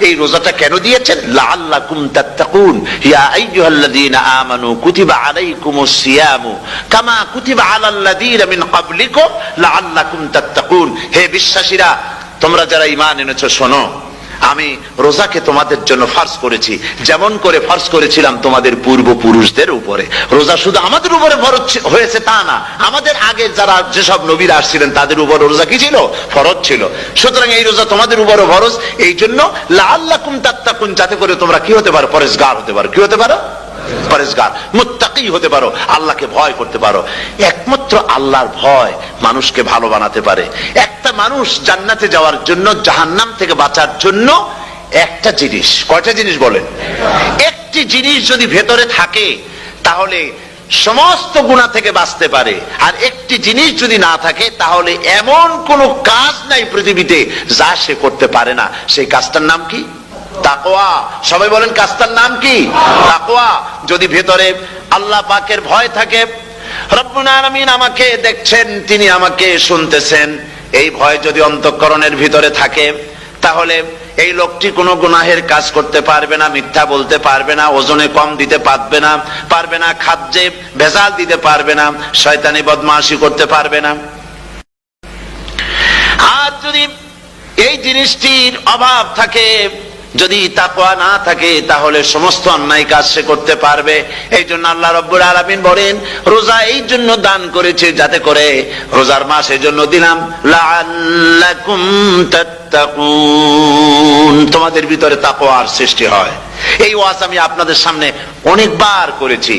এই রোজাটা কেন দিয়েছেন? লাআল্লাকুম তাত্তাকুন, ইয়া আইয়ুহাল্লাযীনা আমানু কুতিবা আলাইকুমুস সিয়ামু কামা কুতিবা আলাল্লাযীনা মিন ক্বাবলিকুম লাআল্লাকুম তাত্তাকুন। হে বিশ্বাসীরা, তোমরা যারা ঈমান এনেছো, শোনো, আমি রোজাকে তোমাদের জন্য ফরজ করেছি, যেমন করে ফরজ করেছিলাম তোমাদের পূর্বপুরুষদের উপরে। রোজা শুধু আমাদের উপরে ফরজ হয়েছে তা না, আমাদের আগে যারা যেসব নবীরা আসছিলেন তাদের উপর রোজা কি ছিল? ফরজ ছিল। সুতরাং এই রোজা তোমাদের উপরে ফরজ, এই জন্য লাআল্লাকুম তাত্তাকুন, যাতে করে তোমরা কি হতে পারো? পরেজগার হতে পারো। কি হতে পারো? পরেজগার, মুত্তাকি হতে পারো, আল্লাহকে ভয় করতে পারো। একমাত্র আল্লাহর ভয় মানুষকে ভালো বানাতে পারে। একটা মানুষ জান্নাতে যাওয়ার জন্য, জাহান্নাম থেকে বাঁচার জন্য একটা জিনিস, কয়টা জিনিস বলেন? একটি জিনিস যদি ভেতরে থাকে তাহলে সমস্ত গুনাহ থেকে বাঁচতে পারে। আর একটি জিনিস যদি না থাকে তাহলে এমন কোন কাজ নাই পৃথিবীতে যা সে করতে পারে না। সেই কাজটার নাম কি? তাকওয়া। সবাই বলেন, কাজটার নাম কি? তাকওয়া। যদি ভেতরে আল্লাহ পাকের ভয় থাকে, রব্বুল আলামিন আমাকে দেখছেন, তিনি আমাকে শুনতেছেন, এই ভয় যদি অন্তঃকরণের ভিতরে থাকে, তাহলে এই লোকটি কোনো গুনাহের কাজ করতে পারবে না, মিথ্যা বলতে পারবে না, ওজনে কম দিতে পারবে না, খাদ্যে ভেজাল দিতে পারবে না, শয়তানি বদমাশি করতে পারবে না। আর যদি এই জিনিসটির অভাব থাকে, যদি তাকওয়া না থাকে, তাহলে সমস্ত অন্যায় কাজ সে করতে পারবে। এই জন্য আল্লাহ রাব্বুল আলামিন বলেন, রোজা এই জন্য দান করেছে যাতে করে, রোজার মাস এই জন্য দিলাম, লাআল্লাকুম তাত্তাকুন, তোমাদের ভিতরে তাকওয়ার সৃষ্টি হয়। এই ওয়াজ আমি আপনাদের সামনে অনেকবার করেছি।